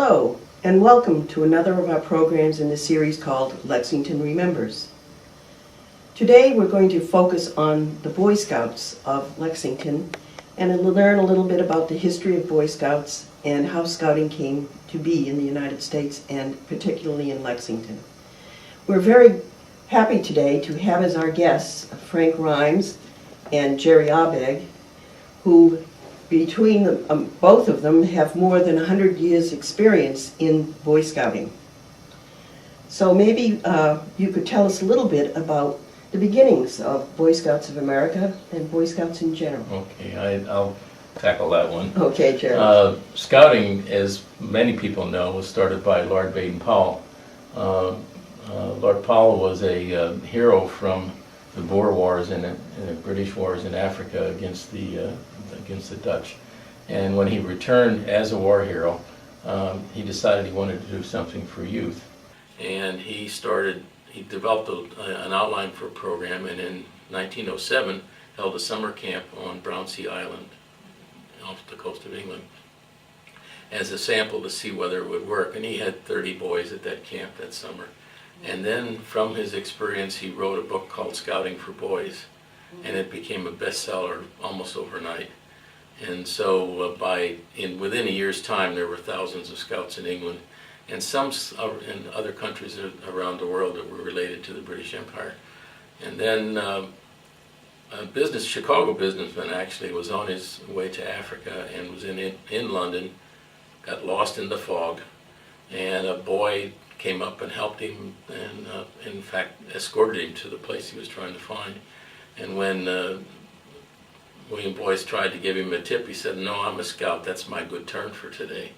Hello, and welcome to another of our programs in the series called Lexington Remembers. Today we're going to focus on the Boy Scouts of Lexington and learn a little bit about the history of Boy Scouts and how Scouting came to be in the United States and particularly in Lexington. We're very happy today to have as our guests FrankRymes and GerryAbegg, who between both of them have more than 100 years experience in Boy Scouting. So maybe you could tell us a little bit about the beginnings of Boy Scouts of America and Boy Scouts in general. Okay, I'll tackle that one. Okay, Gerry. Scouting, as many people know, was started by Lord Baden-Powell. Lord Powell was a hero from the Boer Wars and the British Wars in Africa against the Dutch. And when he returned as a war hero, he decided he wanted to do something for youth. And he developed an outline for a program, and in 1907 held a summer camp on Brownsea Island off the coast of England as a sample to see whether it would work. And he had 30 boys at that camp that summer. And then from his experience he wrote a book called Scouting for Boys, and it became a bestseller almost overnight. And so within a year's time there were thousands of scouts in England and some in other countries around the world that were related to the British Empire. And then a Chicago businessman actually was on his way to Africa and was in London, got lost in the fog, and a boy came up and helped him and in fact escorted him to the place he was trying to find. And when William Boyce tried to give him a tip, he said, "No, I'm a scout, that's my good turn for today."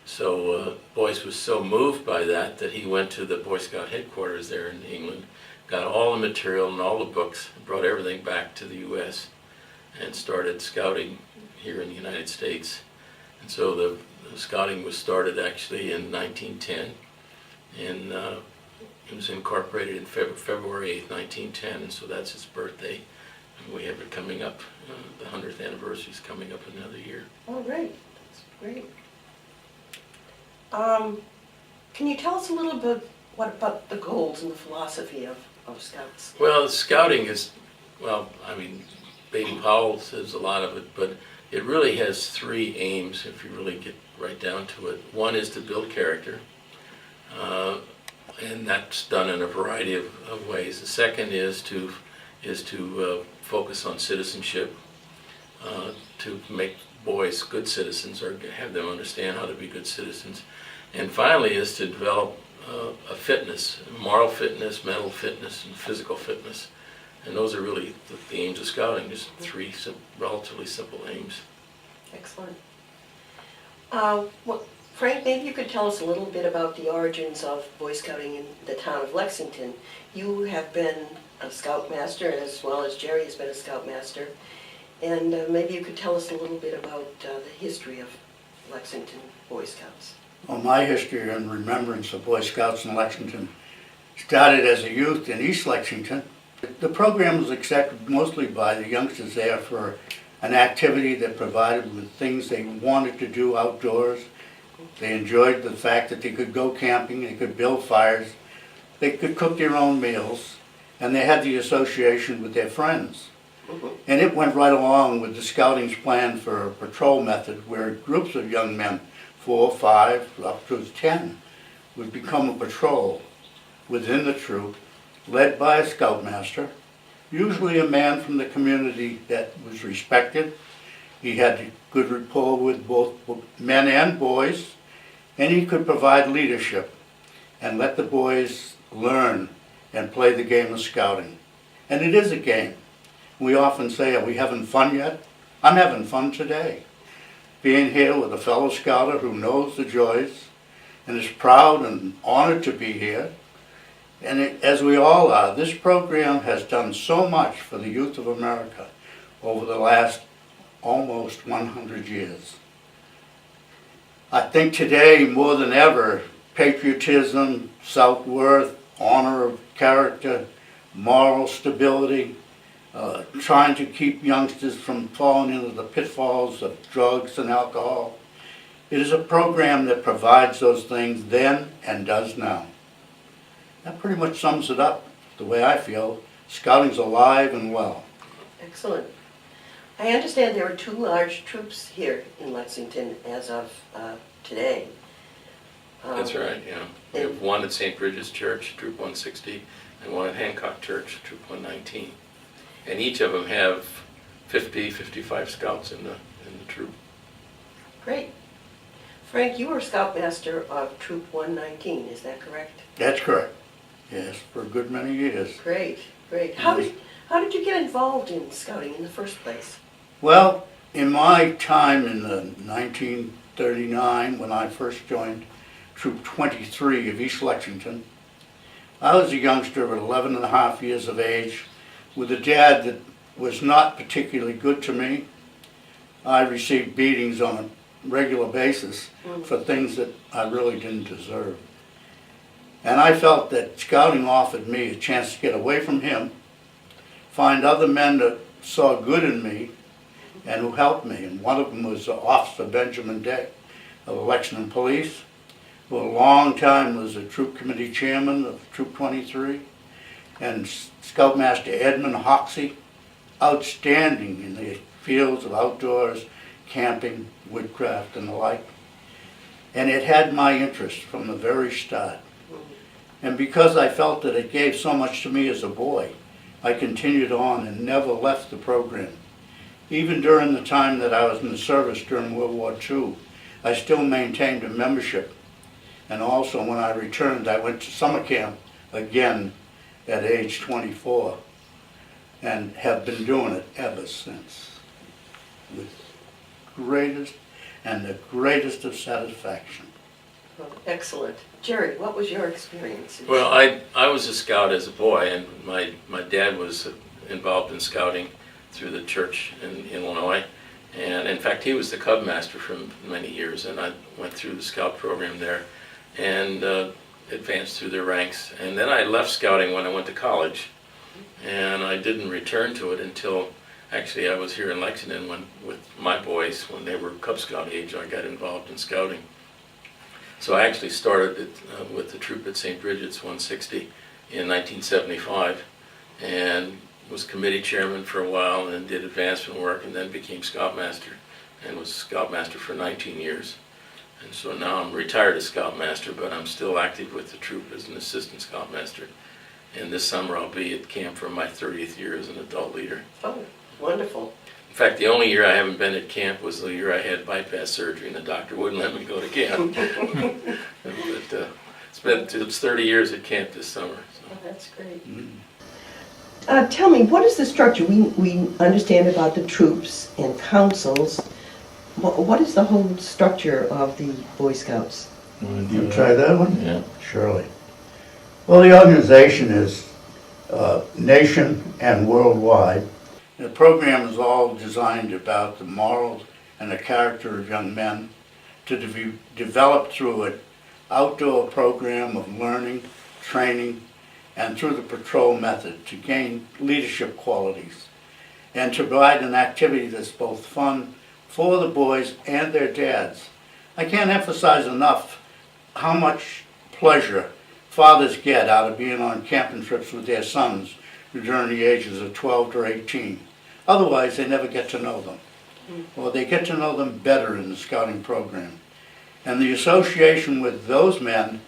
So Boyce was so moved by that he went to the Boy Scout headquarters there in England, got all the material and all the books, brought everything back to the U.S. and started scouting here in the United States. And so the scouting was started actually in 1910, and it was incorporated in February 8th, 1910, and so that's his birthday. And we have it coming up, the 100th anniversary is coming up another year. Oh, great. That's great. Can you tell us a little bit about the goals and the philosophy of Scouts? Well, scouting is, Baden-Powell says a lot of it, but it really has three aims if you really get right down to it. One is to build character, and that's done in a variety of ways. The second is to focus on citizenship, to make boys good citizens or have them understand how to be good citizens. And finally is to develop a fitness, moral fitness, mental fitness, and physical fitness. And those are really the aims of scouting, just three relatively simple aims. Excellent. Frank, maybe you could tell us a little bit about the origins of Boy Scouting in the town of Lexington. You have been a Scoutmaster as well as Gerry has been a Scoutmaster. And maybe you could tell us a little bit about the history of Lexington Boy Scouts. Well, my history and remembrance of Boy Scouts in Lexington started as a youth in East Lexington. The program was accepted mostly by the youngsters there for an activity that provided with things they wanted to do outdoors. They enjoyed the fact that they could go camping, they could build fires, they could cook their own meals, and they had the association with their friends. And it went right along with the Scouting's plan for a patrol method where groups of young men, 4, 5, up to 10, would become a patrol within the troop, led by a scoutmaster, usually a man from the community that was respected. He had good rapport with both men and boys, and he could provide leadership and let the boys learn and play the game of scouting. And it is a game. We often say, "Are we having fun yet?" I'm having fun today. Being here with a fellow scouter who knows the joys and is proud and honored to be here. And as we all are, this program has done so much for the youth of America over the last almost 100 years. I think today, more than ever, patriotism, self-worth, honor of character, moral stability, trying to keep youngsters from falling into the pitfalls of drugs and alcohol It is a program that provides those things then and does now. That pretty much sums it up, the way I feel. Scouting's alive and well. Excellent. I understand there are 2 large troops here in Lexington as of today. That's right, yeah. We have one at St. Bridget's Church, Troop 160, and one at Hancock Church, Troop 119. And each of them have 50, 55 scouts in the troop. Great. Frank, you were Scoutmaster of Troop 119, is that correct? That's correct. Yes, for a good many years. Great, great. How did you get involved in scouting in the first place? Well, in my time in the 1939, when I first joined Troop 23 of East Lexington, I was a youngster of 11 and a half years of age with a dad that was not particularly good to me. I received beatings on a regular basis for things that I really didn't deserve. And I felt that scouting offered me a chance to get away from him, find other men that saw good in me and who helped me. And one of them was Officer Benjamin Day of the Lexington Police, who a long time was a troop committee chairman of Troop 23, and Scoutmaster Edmund Hoxie, outstanding in the fields of outdoors, camping, woodcraft, and the like. And it had my interest from the very start. And because I felt that it gave so much to me as a boy, I continued on and never left the program. Even during the time that I was in the service during World War II, I still maintained a membership. And also when I returned, I went to summer camp again at age 24 and have been doing it ever since with the greatest of satisfaction. Oh, excellent. Jerry, what was your experience? Well, I was a scout as a boy, and my dad was involved in scouting through the church in Illinois. And in fact, he was the Cub Master for many years, and I went through the scout program there and advanced through their ranks. And then I left scouting when I went to college, and I didn't return to it until actually I was here in Lexington with my boys, when they were Cub Scout age. I got involved in scouting. So I actually started with the troop at St. Bridget's 160 in 1975, and was committee chairman for a while, and then did advancement work, and then became Scoutmaster, and was Scoutmaster for 19 years. And so now I'm retired as Scoutmaster, but I'm still active with the troop as an assistant Scoutmaster. And this summer I'll be at camp for my 30th year as an adult leader. Oh, wonderful. In fact, the only year I haven't been at camp was the year I had bypass surgery, and the doctor wouldn't let me go to camp. But it's 30 years at camp this summer. So. Oh, that's great. Mm. Tell me, what is the structure? We understand about the troops and councils. What is the whole structure of the Boy Scouts? You try that one? Yeah. Surely. Well, the organization is nation and worldwide. The program is all designed about the morals and the character of young men to be developed through an outdoor program of learning, training, and through the patrol method to gain leadership qualities and to provide an activity that's both fun for the boys and their dads. I can't emphasize enough how much pleasure fathers get out of being on camping trips with their sons during the ages of 12 to 18. Otherwise, they never get to know them. Well, they get to know them better in the scouting program. And the association with those men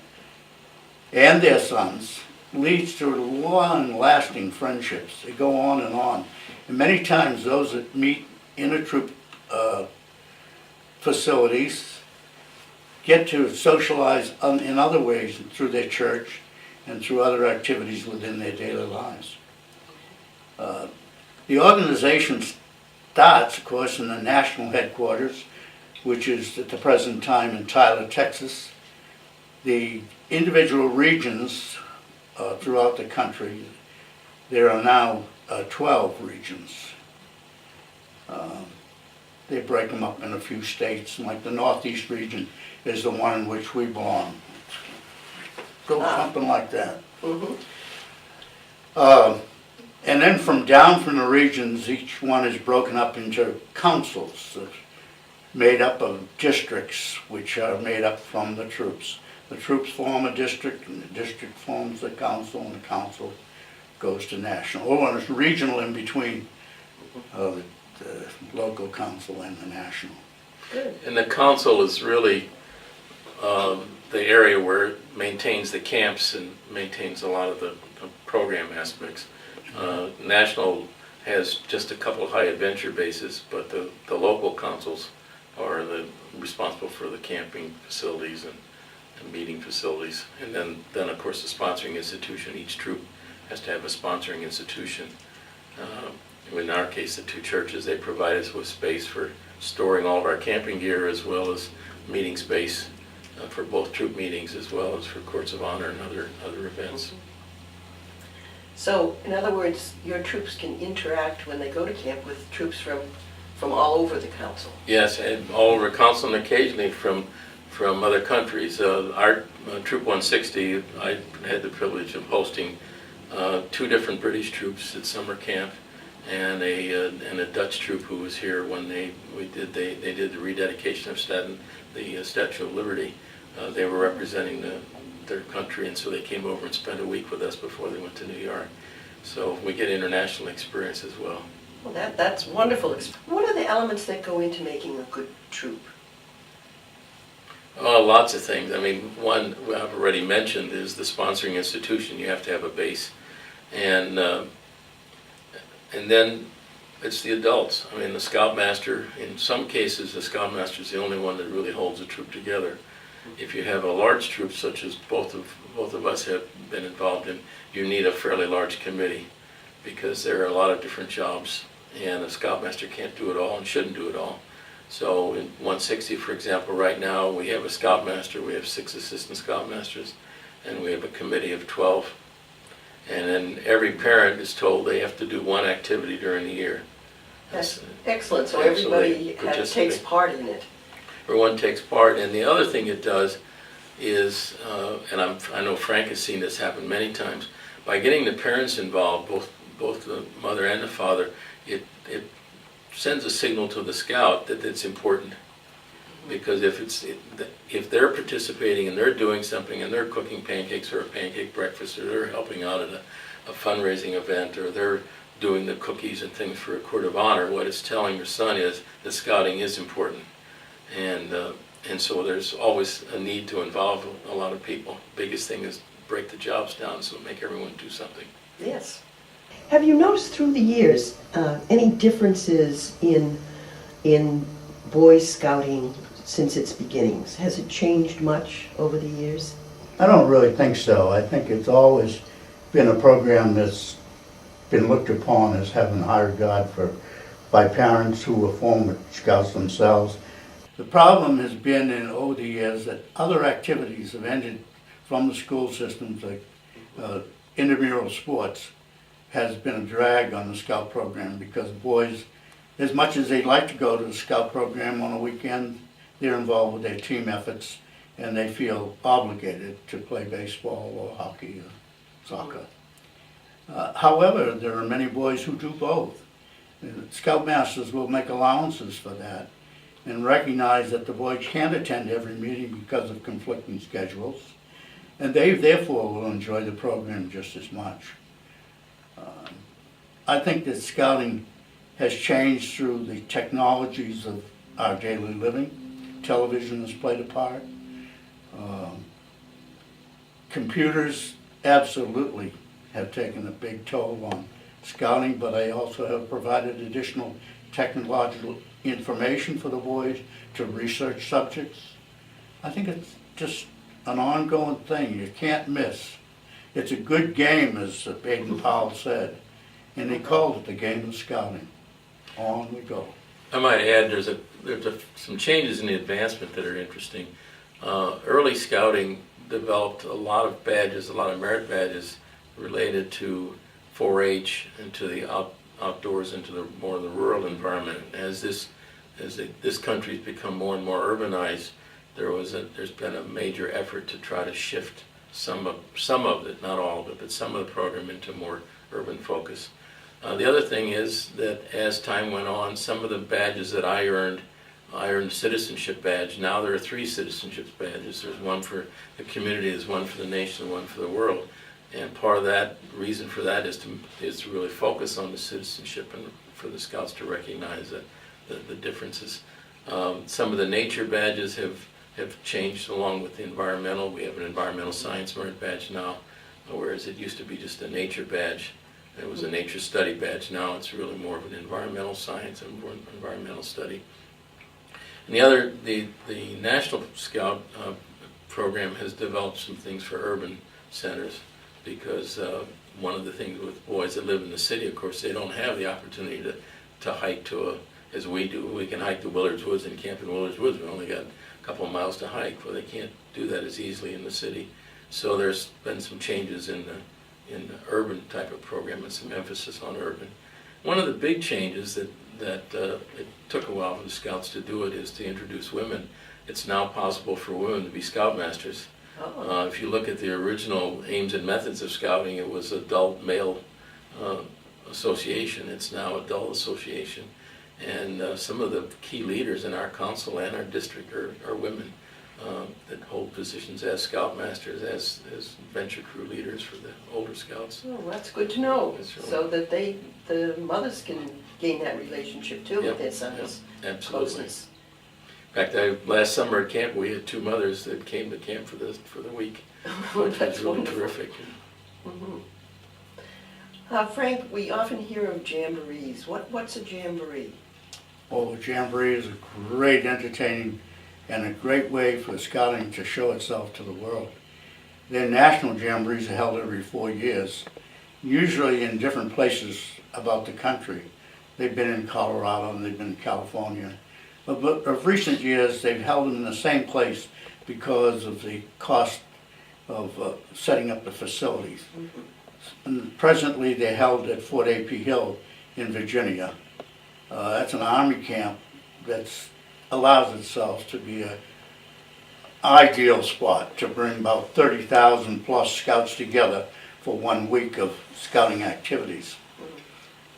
and their sons leads to long-lasting friendships. They go on. And many times those that meet in a troop facilities get to socialize in other ways through their church and through other activities within their daily lives. The organization starts, of course, in the national headquarters, which is at the present time in Tyler, Texas. The individual regions throughout the country, there are now 12 regions. They break them up in a few states, like the Northeast region is the one in which we belong. So something like that. And then down from the regions, each one is broken up into councils. made up of districts, which are made up from the troops. The troops form a district, and the district forms the council, and the council goes to national. Oh, and it's regional in between the local council and the national. Good. And the council is really the area where it maintains the camps and maintains a lot of the program aspects. National has just a couple of high adventure bases, but the local councils are responsible for the camping facilities and meeting facilities. And then of course the sponsoring institution, each troop has to have a sponsoring institution. In our case, the two churches, they provide us with space for storing all of our camping gear, as well as meeting space for both troop meetings as well as for courts of honor and other events. So, in other words, your troops can interact when they go to camp with troops from all over the council. Yes, and all over council, and occasionally from other countries. Our Troop 160, I had the privilege of hosting two different British troops at summer camp, and a Dutch troop who was here when they did the rededication of the Statue of Liberty. They were representing their country, and so they came over and spent a week with us before they went to New York. So we get international experience as well. Well, that's wonderful. What are the elements that go into making a good troop? Lots of things. I mean, one I've already mentioned is the sponsoring institution. You have to have a base, and then it's the adults. I mean, the scoutmaster. In some cases, the scoutmaster is the only one that really holds a troop together. If you have a large troop, such as both of us have been involved in, you need a fairly large committee, because there are a lot of different jobs, and a scoutmaster can't do it all and shouldn't do it all. So in 160, for example, right now we have a scoutmaster, we have 6 assistant scoutmasters, and we have a committee of 12. And then every parent is told they have to do one activity during the year. That's excellent. So and so everybody takes part in it. Everyone takes part, and the other thing it does is, and I know Frank has seen this happen many times, by getting the parents involved, both the mother and the father, it sends a signal to the scout that it's important. Because if they're participating and they're doing something and they're cooking pancakes or a pancake breakfast, or they're helping out at a fundraising event, or they're doing the cookies and things for a court of honor, what it's telling your son is that scouting is important. And so there's always a need to involve a lot of people. Biggest thing is break the jobs down, so make everyone do something. Yes. Have you noticed through the years any differences in Boy Scouting since its beginnings? Has it changed much over the years? I don't really think so. I think it's always been a program that's been looked upon as having high regard by parents who were former Scouts themselves. The problem has been over the years that other activities have ended from the school systems, like intramural sports, has been a drag on the Scout program, because boys, as much as they'd like to go to the Scout program on a weekend, they're involved with their team efforts, and they feel obligated to play baseball or hockey or soccer. However, there are many boys who do both. Scoutmasters will make allowances for that and recognize that the boy can't attend every meeting because of conflicting schedules, and they therefore will enjoy the program just as much. I think that scouting has changed through the technologies of our daily living. Television has played a part. Computers absolutely have taken a big toll on scouting, but I also have provided additional technological information for the boys to research subjects. I think it's just an ongoing thing you can't miss. It's a good game, as Baden-Powell said, and they called it the game of scouting. On we go. I might add, there's some changes in the advancement that are interesting. Early scouting developed a lot of badges, a lot of merit badges related to 4-H and to the outdoors, into the more of the rural environment. As this country's become more and more urbanized, there's been a major effort to try to shift some of it, not all of it, but some of the program into more urban focus. The other thing is that as time went on, some of the badges that I earned I earned a citizenship badge. Now there are 3 citizenship badges. There's one for the community, there's one for the nation, and one for the world. And part of that reason for that is to really focus on the citizenship and for the Scouts to recognize the differences. Some of the nature badges have changed along with the environmental. We have an environmental science merit badge now, whereas it used to be just a nature badge. It was a nature study badge. Now it's really more of an environmental science and more environmental study. And the National Scout program has developed some things for urban centers, because one of the things with boys that live in the city, of course, they don't have the opportunity to hike as we do. We can hike to Willard's Woods and camp in Willard's Woods. We only got a couple of miles to hike. Well, they can't do that as easily in the city. So there's been some changes in the urban type of program and some emphasis on urban. One of the big changes that it took a while for the Scouts to do it is to introduce women. It's now possible for women to be Scoutmasters. Oh. If you look at the original aims and methods of Scouting, it was adult male association. It's now adult association. And some of the key leaders in our council and our district are women that hold positions as Scoutmasters, as venture crew leaders for the older Scouts. Oh, that's good to know, That's really- so that the mothers can gain that relationship too with their sons. Absolutely. Closeness. In fact, last summer at camp, we had 2 mothers that came to camp for the week, which That's was really wonderful. terrific. Mhm. Frank, we often hear of jamborees. What's a jamboree? Well, the Jamboree is a great entertaining and a great way for Scouting to show itself to the world. Their national jamborees are held every 4 years, usually in different places about the country. They've been in Colorado and they've been in California. But of recent years, they've held them in the same place because of the cost of setting up the facilities. And presently, they're held at Fort A.P. Hill in Virginia. That's an Army camp that allows itself to be an ideal spot to bring about 30,000 plus Scouts together for 1 week of Scouting activities.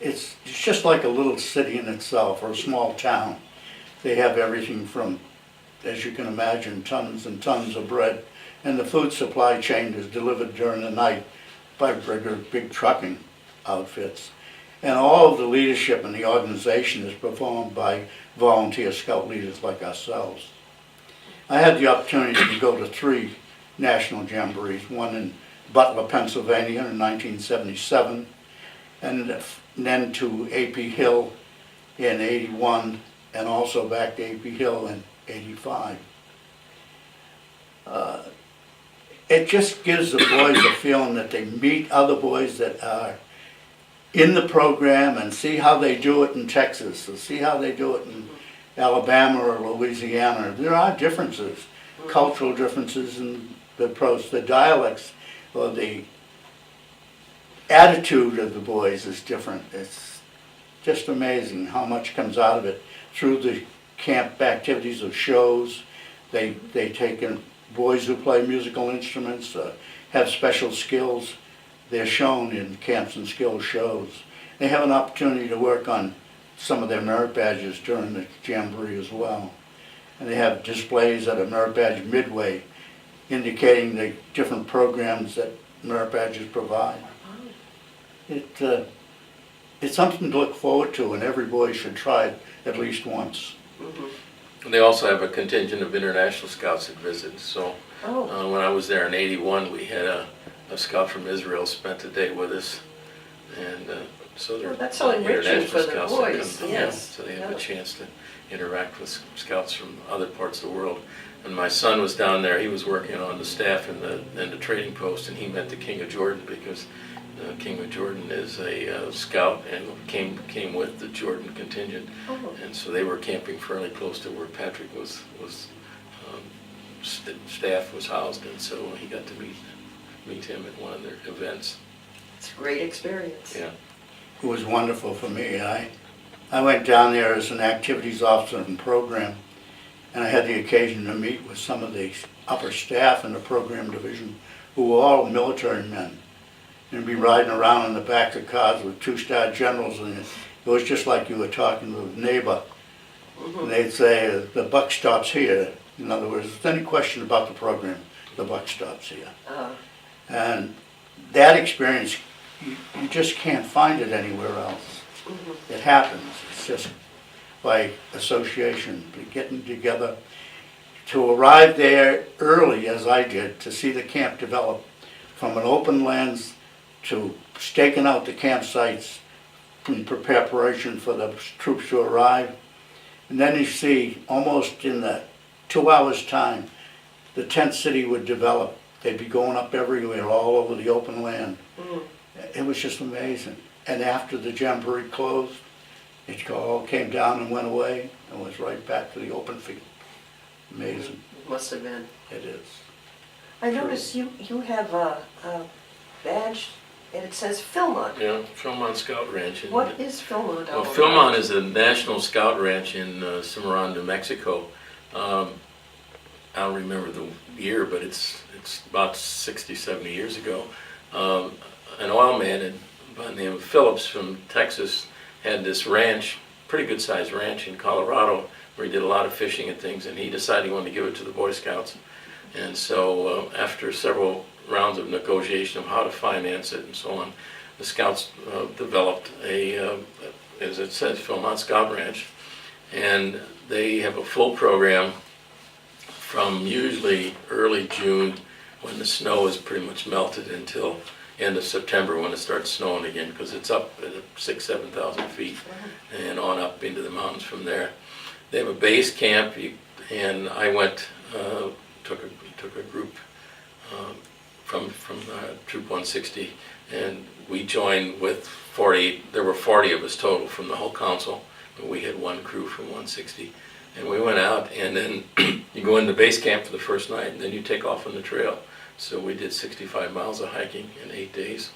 It's just like a little city in itself, or a small town. They have everything from, as you can imagine, tons and tons of bread, and the food supply chain is delivered during the night by big trucking outfits. And all of the leadership in the organization is performed by volunteer Scout leaders like ourselves. I had the opportunity to go to 3 national jamborees, one in Butler, Pennsylvania in 1977, and then to A.P. Hill in 81, and also back to A.P. Hill in 85. It just gives the boys a feeling that they meet other boys that are in the program and see how they do it in Texas, or see how they do it in Alabama or Louisiana. There are differences, cultural differences in the approach, the dialects, or the attitude of the boys is different. It's just amazing how much comes out of it through the camp activities of shows. They take in boys who play musical instruments, have special skills. They're shown in camps and skill shows. They have an opportunity to work on some of their merit badges during the Jamboree as well. And they have displays at a merit badge midway indicating the different programs that merit badges provide. It's something to look forward to, and every boy should try it at least once. And they also have a contingent of international Scouts that visit. So when I was there in 81, we had a Scout from Israel spent a day with us, and so there that's so enriching for the Scouts boys, that come, yes. so they have a chance to interact with Scouts from other parts of the world. And my son was down there. He was working on the staff in the trading post, and he met the King of Jordan because King of Jordan is a Scout and came with the Jordan contingent, and so they were camping fairly close to where Patrick was staff was housed, and so he got to meet him at one of their events. It's a great experience. Yeah. It was wonderful for me. I went down there as an activities officer and program, and I had the occasion to meet with some of the upper staff in the program division who were all military men, and be riding around in the back of cars with 2-star generals, and it was just like you were talking to a neighbor. And they'd say, the buck stops here. In other words, if there's any question about the program, the buck stops here. And that experience, you just can't find it anywhere else. It happens. It's just by association, getting together. To arrive there early, as I did, to see the camp develop from an open lands to staking out the campsites in preparation for the troops to arrive. And then you see, almost in the 2 hours' time, the tent city would develop. They'd be going up everywhere, all over the open land. It was just amazing. And after the jamboree closed, it all came down and went away and was right back to the open field. Amazing. Must have been. It is. I notice you have a badge and it says Philmont. Yeah, Philmont Scout Ranch. What is Philmont? Well, Philmont is a national scout ranch in Cimarron, New Mexico. I don't remember the year, but it's about 60, 70 years ago. An oil man by the name of Phillips from Texas had this ranch, pretty good sized ranch in Colorado, where he did a lot of fishing and things, and he decided he wanted to give it to the Boy Scouts. And so after several rounds of negotiation of how to finance it and so on, the Scouts developed a, as it says, Philmont Scout Ranch. And they have a full program from usually early June, when the snow is pretty much melted, until end of September when it starts snowing again, because it's up at 6,000, 7,000 feet and on up into the mountains from there. They have a base camp, and I went, took a group from Troop 160, and we joined with 40. There were 40 of us total from the whole council, but we had one crew from 160. And we went out, and then you go into base camp for the first night, and then you take off on the trail. So we did 65 miles of hiking in 8 days,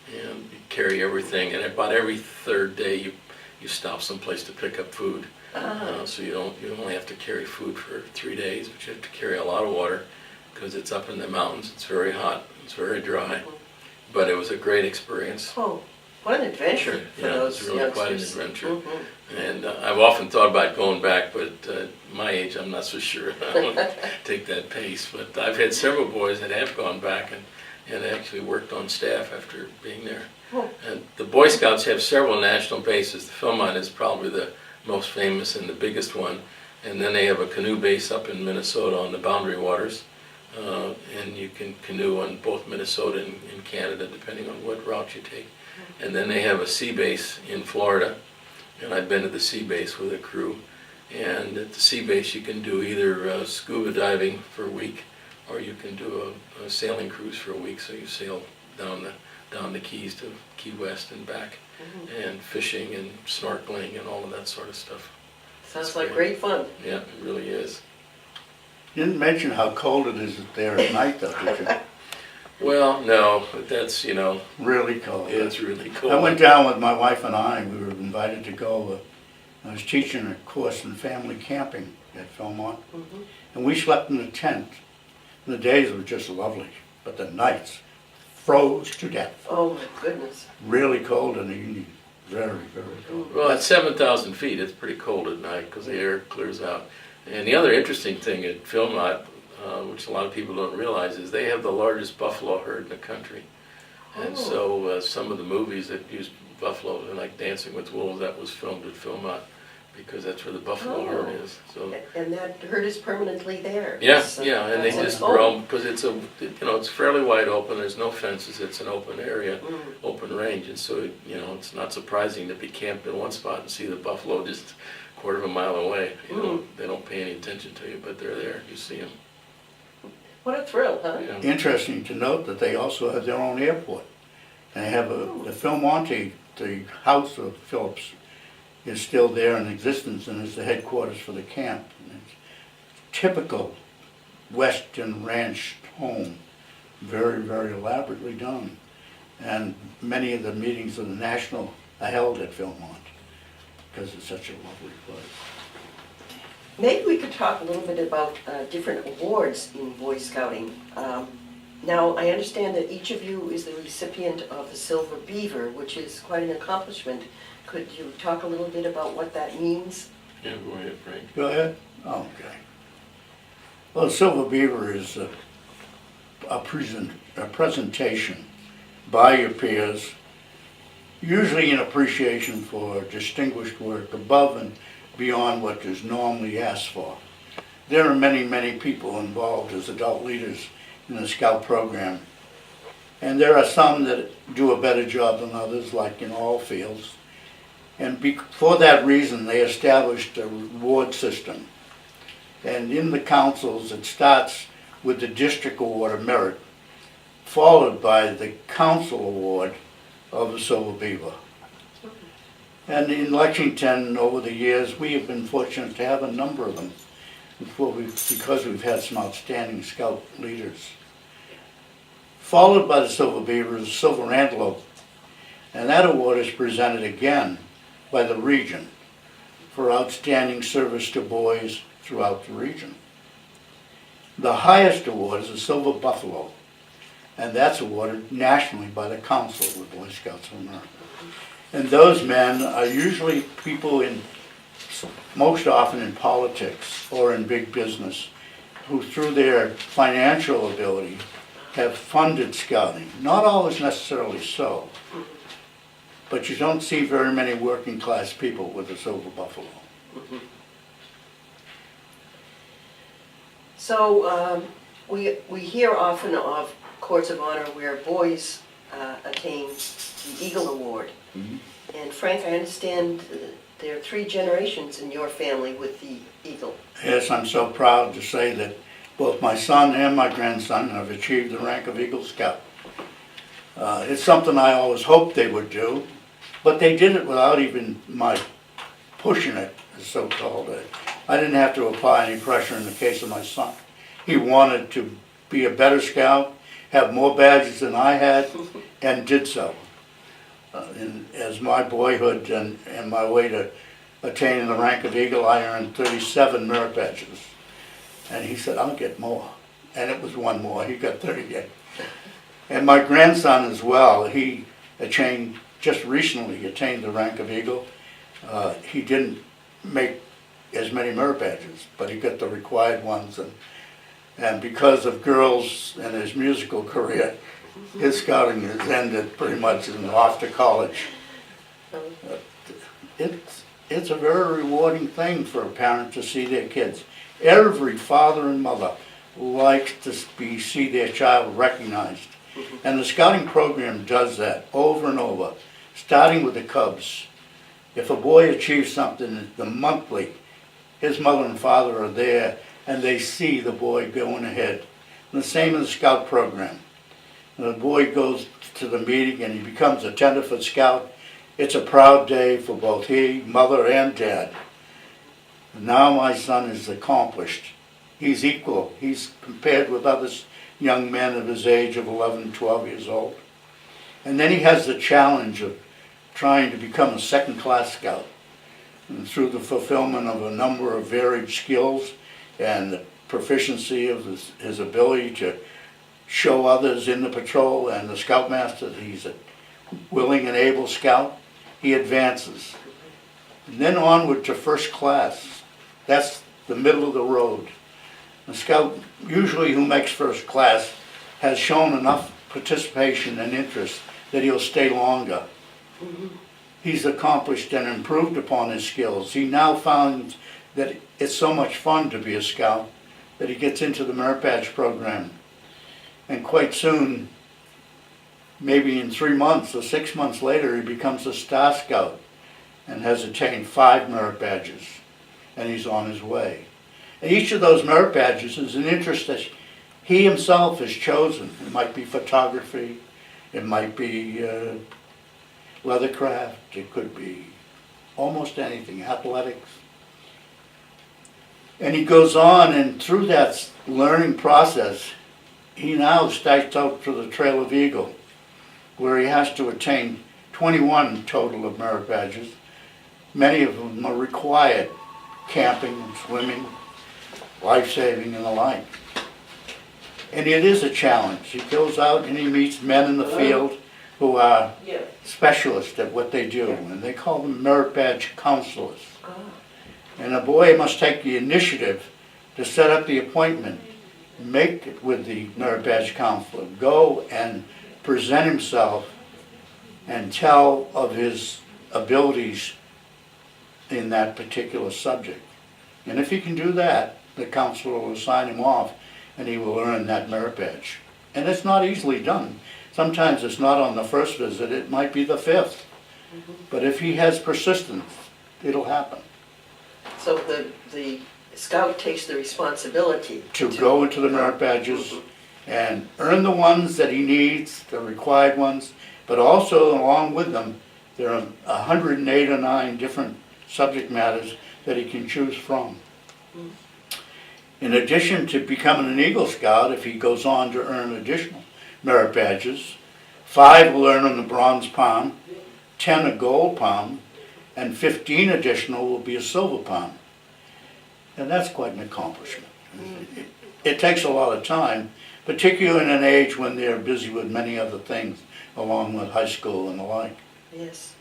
and you carry everything. And about every third day, you stop someplace to pick up food. So you only have to carry food for 3 days, but you have to carry a lot of water because it's up in the mountains. It's very hot. It's very dry. But it was a great experience. Oh, what an adventure for those it was really quite an youngsters. adventure. And I've often thought about going back, but my age, I'm not so sure I would take that pace. But I've had several boys that have gone back and actually worked on staff after being there. And the Boy Scouts have several national bases. The Philmont is probably the most famous and the biggest one. And then they have a canoe base up in Minnesota on the Boundary Waters. And you can canoe on both Minnesota and Canada, depending on what route you take. And then they have a sea base in Florida. And I've been to the sea base with a crew. And at the sea base you can do either scuba diving for a week, or you can do a sailing cruise for a week. So you sail down the Keys to Key West and back, and fishing and snorkeling and all of that sort of stuff. Sounds like great fun. Yeah, it really is. You didn't mention how cold it is there at night, though, did you? Well, no, but that's, Really cold. it's really cold. I went down with my wife and I. We were invited to go. I was teaching a course in family camping at Philmont, and we slept in a tent. And the days were just lovely, but the nights froze to death. Oh my goodness. Really cold in the evening. Very, very cold. Well, at 7,000 feet, it's pretty cold at night because the air clears out. And the other interesting thing at Philmont, which a lot of people don't realize, is they have the largest buffalo herd in the country. And so some of the movies that use buffalo, like Dancing with Wolves, that was filmed at Philmont because that's where the buffalo herd is. So. And that herd is permanently there. Yeah, So and they that's just home. roam because it's it's fairly wide open. There's no fences. It's an open area, open range, and so it's not surprising to be camped in one spot and see the buffalo just a quarter of a mile away. They don't pay any attention to you, but they're there. You see them. What a thrill, huh? Yeah. Interesting to note that they also have their own airport. And they have the Philmonte, the house of Phillips, is still there in existence and is the headquarters for the camp. And it's typical Western ranch home, very, very elaborately done. And many of the meetings of the National are held at Philmont because it's such a lovely place. Maybe we could talk a little bit about different awards in Boy Scouting. Now, I understand that each of you is the recipient of the Silver Beaver, which is quite an accomplishment. Could you talk a little bit about what that means? Yeah, go ahead, Frank. Go ahead. Okay. Well, Silver Beaver is a presentation by your peers, usually in appreciation for distinguished work above and beyond what is normally asked for. There are many, many people involved as adult leaders in the Scout program, and there are some that do a better job than others, like in all fields. And for that reason, they established a reward system. And in the councils, it starts with the district award of merit, followed by the council award of the Silver Beaver. And in Lexington, over the years, we have been fortunate to have a number of them because we've had some outstanding Scout leaders. Followed by the Silver Beaver is the Silver Antelope, and that award is presented again by the region for outstanding service to boys throughout the region. The highest award is the Silver Buffalo, and that's awarded nationally by the Council of Boy Scouts of America. And those men are usually people most often in politics or in big business, who through their financial ability have funded scouting. Not always necessarily so, but you don't see very many working class people with a Silver Buffalo. So we hear often of courts of honor where boys attain the Eagle Award. Mm-hmm. And Frank, I understand there are 3 generations in your family with the Eagle. Yes, I'm so proud to say that both my son and my grandson have achieved the rank of Eagle Scout. It's something I always hoped they would do, but they did it without even my pushing it, as so-called. I didn't have to apply any pressure in the case of my son. He wanted to be a better scout, have more badges than I had, and did so. As my boyhood and my way to attaining the rank of Eagle, I earned 37 merit badges. And he said, I'll get more. And it was one more. He got 38. And my grandson as well, he just recently attained the rank of Eagle. He didn't make as many merit badges, but he got the required ones. And because of girls and his musical career, his scouting has ended pretty much and off to college. It's a very rewarding thing for a parent to see their kids. Every father and mother likes to see their child recognized. And the scouting program does that over and over, starting with the Cubs. If a boy achieves something, the monthly, his mother and father are there and they see the boy going ahead. And the same in the Scout program. When the boy goes to the meeting and he becomes a tenderfoot Scout, it's a proud day for both he, mother, and dad. Now my son is accomplished. He's equal. He's compared with other young men of his age of 11, 12 years old. And then he has the challenge of trying to become a second-class Scout. And through the fulfillment of a number of varied skills and the proficiency of his ability to show others in the patrol and the Scoutmaster that he's a willing and able Scout, he advances. And then onward to first class. That's the middle of the road. A Scout, usually who makes first class, has shown enough participation and interest that he'll stay longer. Mm-hmm. He's accomplished and improved upon his skills. He now found that it's so much fun to be a Scout that he gets into the Merit Badge program. And quite soon, maybe in 3 months or 6 months later, he becomes a Star Scout and has attained 5 merit badges, and he's on his way. And each of those merit badges is an interest that he himself has chosen. It might be photography, it might be leathercraft, it could be almost anything, athletics. And he goes on, and through that learning process, he now starts out for the Trail of Eagle, where he has to attain 21 total of merit badges. Many of them are required, camping, swimming, life-saving, and the like. And it is a challenge. He goes out and he meets men in the field who are specialists at what they do, and they call them merit badge counselors. And a boy must take the initiative to set up the appointment, make it with the merit badge counselor, go and present himself and tell of his abilities in that particular subject. And if he can do that, the counselor will sign him off and he will earn that merit badge. And it's not easily done. Sometimes it's not on the first visit, it might be the fifth. But if he has persistence, it'll happen. So the scout takes the responsibility To go into the merit badges and earn the ones that he needs, the required ones, but also along with them, there are 108 or 9 different subject matters that he can choose from. In addition to becoming an Eagle Scout, if he goes on to earn additional merit badges, 5 will earn him the bronze palm, 10 a gold palm, and 15 additional will be a silver palm. And that's quite an accomplishment. It takes a lot of time, particularly in an age when they're busy with many other things, along with high school and the like. Yes.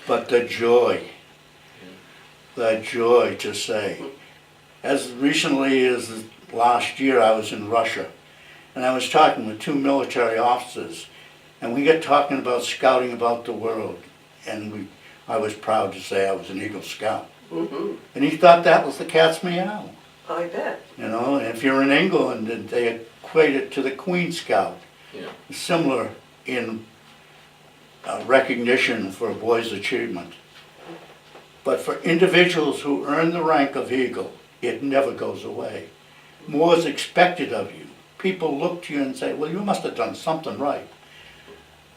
But the joy to say, as recently as last year I was in Russia, and I was talking with 2 military officers, and we got talking about scouting about the world, and I was proud to say I was an Eagle Scout. And he thought that was the cat's meow. I bet. You know, and if you're in England, they equate it to the Queen Scout. Yeah. Similar in recognition for a boy's achievement. But for individuals who earn the rank of Eagle, it never goes away. More is expected of you. People look to you and say, well, you must have done something right.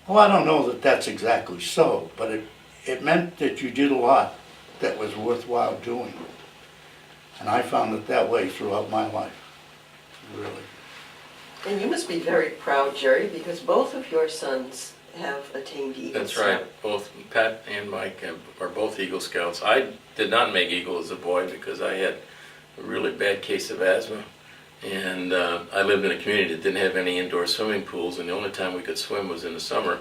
Well, I don't know that that's exactly so, but it meant that you did a lot that was worthwhile doing. And I found it that way throughout my life, really. And you must be very proud, Gerry, because both of your sons have attained Eagle That's Scout. right. Both Pat and Mike are both Eagle Scouts. I did not make Eagle as a boy because I had a really bad case of asthma. And I lived in a community that didn't have any indoor swimming pools, and the only time we could swim was in the summer.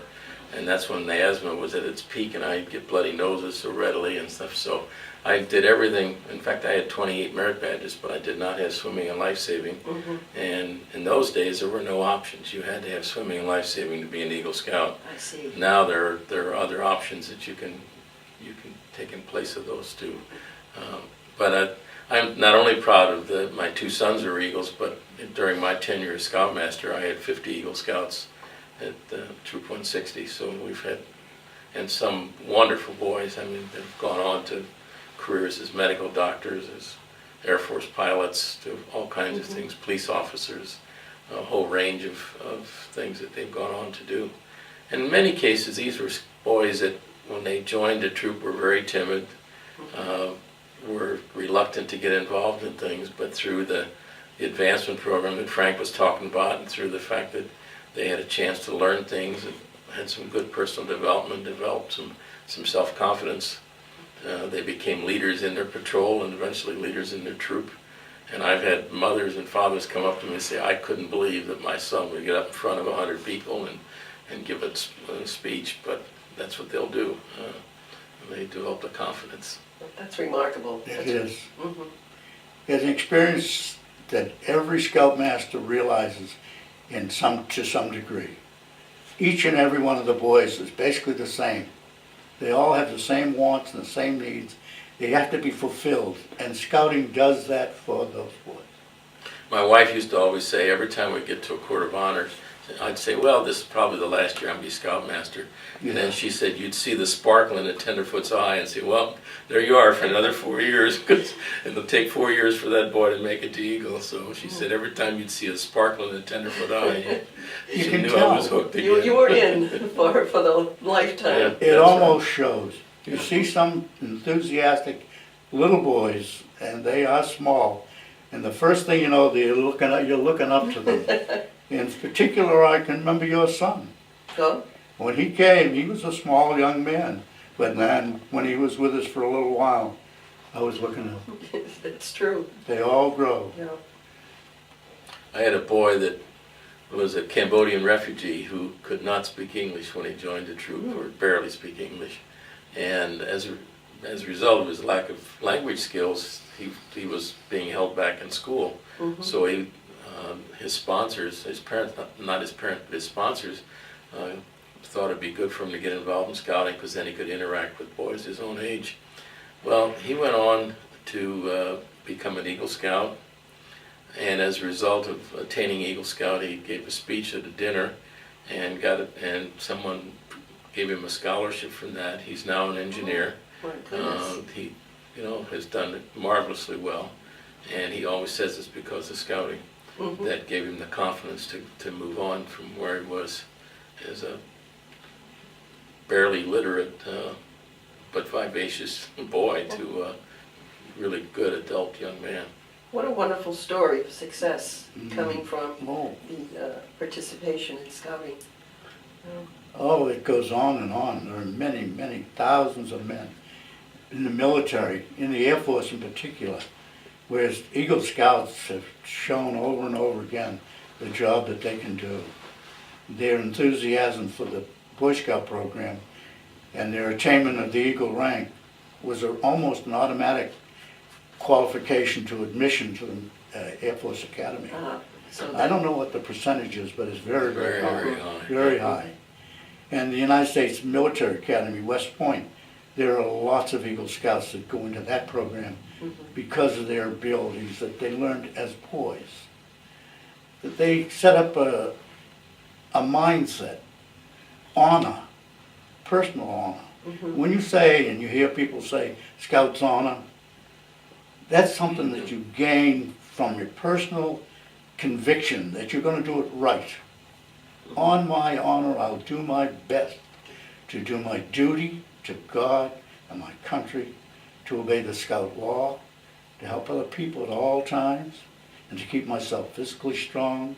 And that's when the asthma was at its peak, and I'd get bloody noses so readily and stuff. So I did everything. In fact, I had 28 merit badges, but I did not have swimming and life-saving. And in those days, there were no options. You had to have swimming and life-saving to be an Eagle Scout. I see. Now there are other options that you can take in place of those two. But I'm not only proud of my 2 sons are Eagles, but during my tenure as Scoutmaster, I had 50 Eagle Scouts at Troop 160. So we've had, and some wonderful boys. I mean, they've gone on to careers as medical doctors, as Air Force pilots, to all kinds of things, police officers, a whole range of things that they've gone on to do. And in many cases, these were boys that, when they joined the troop, were very timid, were reluctant to get involved in things, but through the advancement program that Frank was talking about, and through the fact that they had a chance to learn things and had some good personal development, developed some self-confidence, they became leaders in their patrol and eventually leaders in their troop. And I've had mothers and fathers come up to me and say, I couldn't believe that my son would get up in front of 100 people and give a speech, but that's what they'll do. They develop the confidence. That's remarkable. It is. It's an experience that every Scoutmaster realizes to some degree. Each and every one of the boys is basically the same. They all have the same wants and the same needs. They have to be fulfilled, and Scouting does that for those boys. My wife used to always say, every time we get to a Court of Honor, I'd say, well, this is probably the last year I'm going to be Scoutmaster. Yeah. And then she said, you'd see the sparkle in a tenderfoot's eye and say, well, there you are for another 4 years. It'll take 4 years for that boy to make it to Eagle. So she said, every time you'd see a sparkle in a tenderfoot eye, You she can knew tell. I was hooked again. You were in for the lifetime. Yeah. It That's almost shows. You see some enthusiastic little boys, and they are small, and the first thing you know, you're looking up to them. In particular, I can remember your son. Go. When he came, he was a small young man, but then when he was with us for a little while, I was looking at him. It's true. They all grow. Yeah. I had a boy that was a Cambodian refugee who could not speak English when he joined the troop, or barely speak English. And as a result of his lack of language skills, he was being held back in school. So his sponsors, his parents, not his parents, but his sponsors, thought it'd be good for him to get involved in scouting because then he could interact with boys his own age. Well, he went on to become an Eagle Scout, and as a result of attaining Eagle Scout, he gave a speech at a dinner and got it, and someone gave him a scholarship from that. He's now an engineer. He, has done it marvelously well, and he always says it's because of scouting that gave him the confidence to move on from where he was as a barely literate but vivacious boy to a really good adult young man. What a wonderful story of success coming from Oh. the participation in scouting. Oh, it goes on and on. There are many, many thousands of men in the military, in the Air Force in particular, whereas Eagle Scouts have shown over and over again the job that they can do. Their enthusiasm for the Boy Scout program and their attainment of the Eagle rank was almost an automatic qualification to admission to the Air Force Academy. So I don't know what the percentage is, but it's very, very high. Very high. Very high. And the United States Military Academy, West Point, there are lots of Eagle Scouts that go into that program because of their abilities that they learned as boys. That they set up a mindset, honor, personal honor. When you say, and you hear people say, Scouts honor, that's something that you gain from your personal conviction that you're going to do it right. On my honor, I'll do my best to do my duty to God and my country, to obey the Scout law, to help other people at all times, and to keep myself physically strong,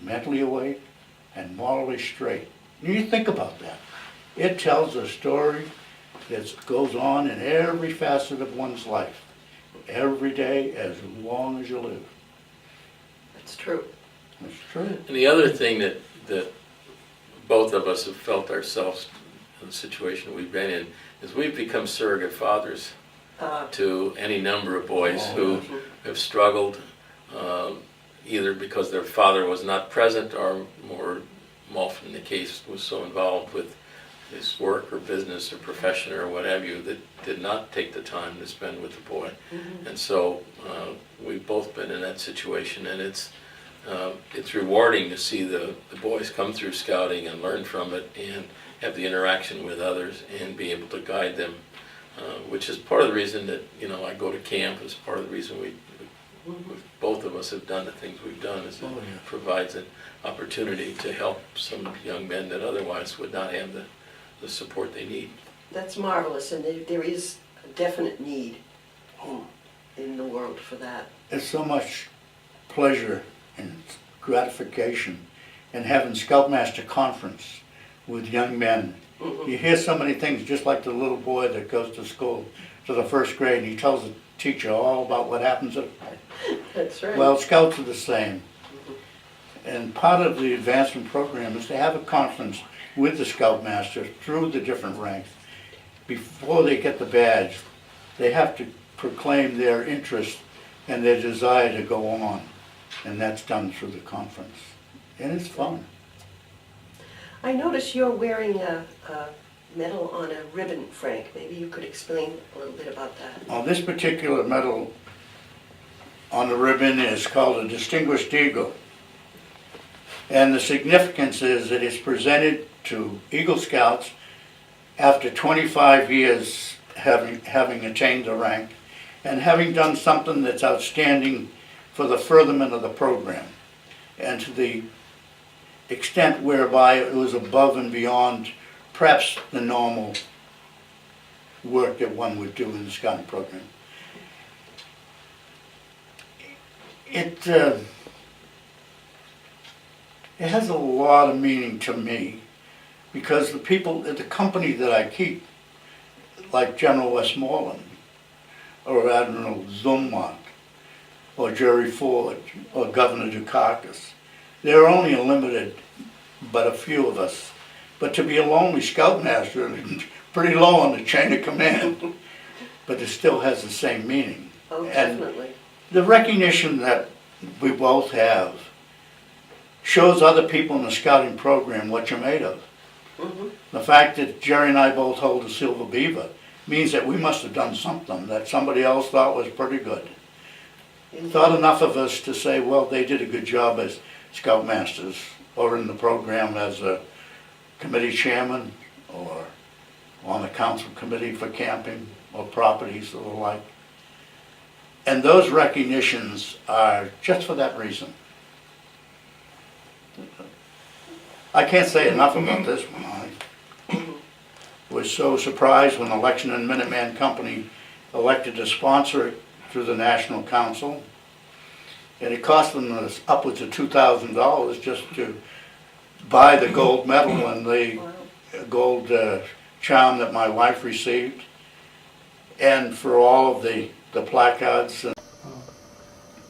mentally awake, and morally straight. And you think about that. It tells a story that goes on in every facet of one's life, every day, as long as you live. That's true. That's true. And the other thing that both of us have felt ourselves in the situation we've been in is we've become surrogate fathers to any number of boys who have struggled either because their father was not present or more often the case was so involved with his work or business or profession or what have you that did not take the time to spend with the boy. And so we've both been in that situation, and it's rewarding to see the boys come through scouting and learn from it and have the interaction with others and be able to guide them, which is part of the reason that I go to camp. Is part of the reason we both of us have done the things we've done. Is it provides an opportunity to help some young men that otherwise would not have the support they need. That's marvelous, and there is a definite need in the world for that. There's so much pleasure and gratification in having Scoutmaster Conference with young men. You hear so many things, just like the little boy that goes to school, to the first grade, and he tells the teacher all about what happens at That's right. Well, Scouts are the same. And part of the advancement program is to have a conference with the Scoutmaster through the different ranks. Before they get the badge, they have to proclaim their interest and their desire to go on. And that's done through the conference. And it's fun. I notice you're wearing a medal on a ribbon, Frank. Maybe you could explain a little bit about that. Now, this particular medal on the ribbon is called a Distinguished Eagle. And the significance is that it's presented to Eagle Scouts after 25 years having attained the rank and having done something that's outstanding for the furtherment of the program, and to the extent whereby it was above and beyond perhaps the normal work that one would do in the scouting program. It has a lot of meaning to me because the people at the company that I keep, like General Westmoreland or Admiral Zumwalt or Jerry Ford or Governor Dukakis, there are only a limited but a few of us. But to be a lonely scoutmaster, pretty low on the chain of command, but it still has the same meaning. Oh, And definitely. the recognition that we both have shows other people in the scouting program what you're made of. Mhm. The fact that Gerry and I both hold a silver beaver means that we must have done something that somebody else thought was pretty good. Thought enough of us to say, well, they did a good job as scoutmasters, or in the program as a committee chairman, or on the council committee for camping or properties or the like. And those recognitions are just for that reason. I can't say enough about this one. I was so surprised when the Lexington Minuteman Company elected to sponsor it through the National Council. And it cost them upwards of $2,000 just to buy the gold medal and the gold charm that my wife received, and for all of the placards.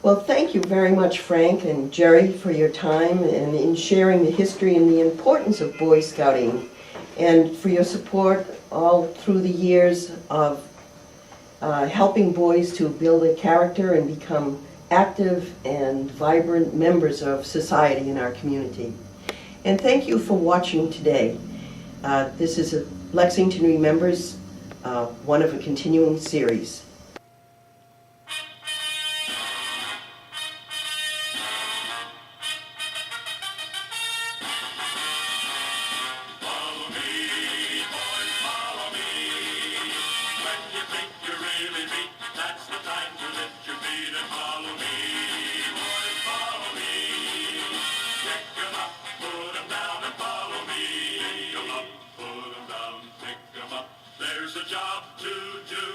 Well, thank you very much, Frank and Gerry, for your time and in sharing the history and the importance of Boy Scouting, and for your support all through the years of helping boys to build a character and become active and vibrant members of society in our community. And thank you for watching today. This is a Lexington Remembers, one of a continuing series. There's a job to do.